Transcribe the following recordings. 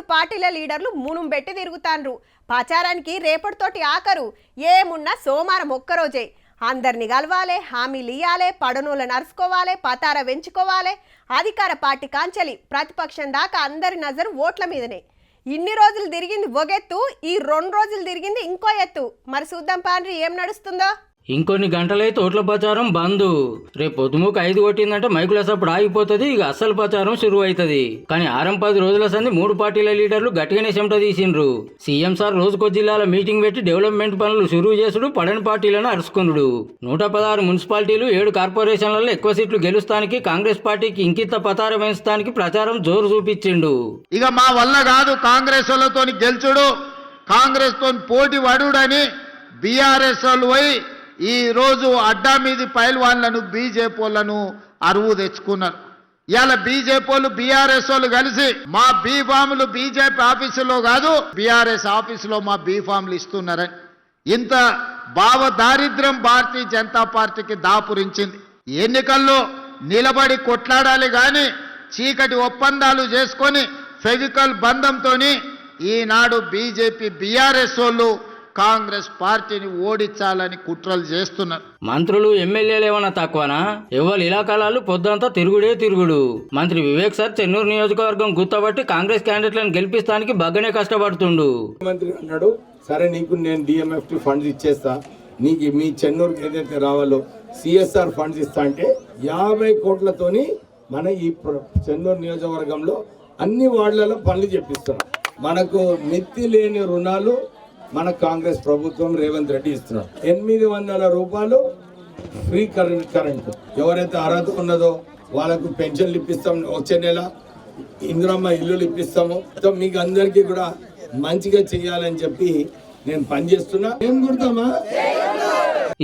మూడు పార్టీల లీడర్లు మునుం పెట్టి తిరుగుతాండ్రు. ప్రచారానికి రేపటితోటి ఆఖరు. ఏమున్నా సోమవారం ఒక్కరోజే. అందరిని కలవాలే, హామీలు ఇయ్యాలే, పడనోళ్ళ నరుసుకోవాలి, పతార వెంచుకోవాలి. అధికార పార్టీ కాంచెలి ప్రతిపక్షం దాకా అందరి నజరు ఓట్ల మీదనే. ఇన్ని రోజులు తిరిగింది ఒగెత్తు, ఈ 2 రోజులు తిరిగింది ఇంకో ఎత్తు. మరి చూద్దాం పాండ్రి ఏం నడుస్తుందో. ఇంకొన్ని గంటలైతే ఓట్ల ప్రచారం బంద్. రేపు పొద్దుముకు 5 కొట్టిందంటే మైకుల సప్పుడు ఆగిపోతుంది. ఇక అస్సలు ప్రచారం శురువు అవుతుంది. కానీ 6-10 రోజుల సంది 3 పార్టీల లీడర్లు గట్టిగానే చెమట తీసిండ్రు. సీఎం సార్ రోజుకో జిల్లాల మీటింగ్ పెట్టి డెవలప్మెంట్ పనులు శురువు చేసుడు, పడని పార్టీలను అరుచుకున్నాడు. 116 మున్సిపాలిటీలు 7 కార్పొరేషన్లలో ఎక్కువ సీట్లు గెలుస్తానికి కాంగ్రెస్ పార్టీకి ఇంకింత పతారం వేయించడానికి ప్రచారం జోరు చూపించిండు. ఇక మా వల్ల కాదు కాంగ్రెస్ వాళ్ళతో గెలుచుడు, కాంగ్రెస్ తో పోటీ పడుడని బీఆర్ఎస్ వాళ్ళు పోయి ఈ రోజు అడ్డా మీది పైల్వాన్లను బీజేపీ వాళ్ళను అరువు తెచ్చుకున్నారు. ఇవాళ బీజేపీ వాళ్ళు బీఆర్ఎస్ వాళ్ళు కలిసి మా బీ ఫామ్లు బీజేపీ ఆఫీసులో కాదు బీఆర్ఎస్ ఆఫీసులో మా బీ ఫామ్లు ఇస్తున్నారని ఇంత భావ దారిద్ర్యం భారతీయ జనతా పార్టీకి దాపురించింది. ఎన్నికల్లో నిలబడి కొట్లాడాలి కానీ చీకటి ఒప్పందాలు చేసుకొని ఫెవికల్ బంధంతో ఈనాడు బీజేపీ బీఆర్ఎస్ వాళ్ళు కాంగ్రెస్ పార్టీని ఓడించాలని కుట్రలు చేస్తున్నారు. మంత్రులు ఎమ్మెల్యేలు ఏమన్నా తక్కువనా? ఎవరు ఇలాకాలాలు పొద్దంతా తిరుగుడు. మంత్రి వివేక్ సార్ చెన్నూరు నియోజకవర్గం గుర్తబట్టి కాంగ్రెస్ క్యాండిడేట్లను గెలిపిస్తానికి బగ్గనే కష్టపడుతుండు. మంత్రి అన్నాడు, సరే నీకు నేను డిఎంఎఫ్టి ఫండ్స్ ఇచ్చేస్తా, నీకు మీ చెన్నూరుకి ఏదైతే రావాలో సిఎస్ఆర్ ఫండ్స్ ఇస్తా అంటే 50 కోట్లతోని మన ఈ చెన్నూరు నియోజకవర్గంలో అన్ని వార్డులలో పనులు చేపిస్తున్నాం. మనకు మిత్తి లేని రుణాలు మన కాంగ్రెస్ ప్రభుత్వం రేవంత్ రెడ్డి ఇస్తున్నారు. 800 రూపాయలు ఫ్రీ కరెంట్ ఎవరైతే అర్హత ఉన్నదో వాళ్ళకు పెన్షన్లు ఇప్పిస్తాం. వచ్చే నెల ఇందిరమ్మ ఇల్లులు ఇప్పిస్తాము. మీకు అందరికీ కూడా మంచిగా చెయ్యాలని చెప్పి నేను పనిచేస్తున్నా. ఏం గుర్తామా?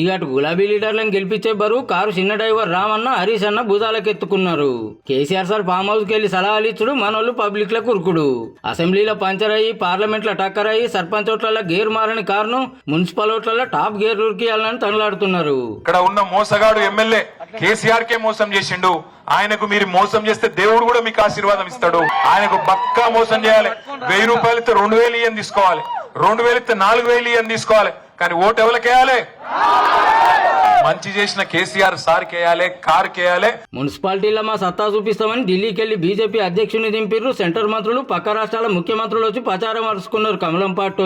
ఇక అటు గులాబీ లీడర్లను గెలిపించే బరువు కారు చిన్న డ్రైవర్ రామన్న, హరీష్ అన్న భుజాలకెత్తుకున్నారు. కేసీఆర్ సార్ ఫామ్ హౌస్కి వెళ్లి సలహాలు ఇచ్చుడు, మనోళ్ళు పబ్లిక్ లో కురుకుడు. అసెంబ్లీలో పంచర్ అయ్యి, పార్లమెంట్ లో టక్కర్ అయ్యి, సర్పంచ్ ఓట్ల గేర్ మారని కారును మున్సిపల్ ఓట్లలో టాప్ గేర్ ఉరికియాలని తనలాడుతున్నారు. ఇక్కడ ఉన్న మోసగాడు ఎమ్మెల్యే కేసీఆర్ కే మోసం చేసిండు. ఆయనకు మీరు మోసం చేస్తే దేవుడు కూడా మీకు ఆశీర్వాదం ఇస్తాడు. ఆయనకు పక్కా మోసం చేయాలి. 1000 రూపాయలు ఇస్తే 2000 ఇయ్యని తీసుకోవాలి, 2000 ఇస్తే 4000 ఇయ్యని తీసుకోవాలి. కానీ ఓటు ఎవరికి వేయాలి? మంచి చేసిన కేసీఆర్ సార్ కేయాలి, కార్ కేయాలి. మున్సిపాలిటీలో మా సత్తా చూపిస్తామని ఢిల్లీకి వెళ్లి బీజేపీ అధ్యక్షుని దింపిర్రు. సెంటర్ మంత్రులు, పక్క రాష్ట్రాల ముఖ్యమంత్రులు వచ్చి ప్రచారం అరుచుకున్నారు కమలం పార్టీ.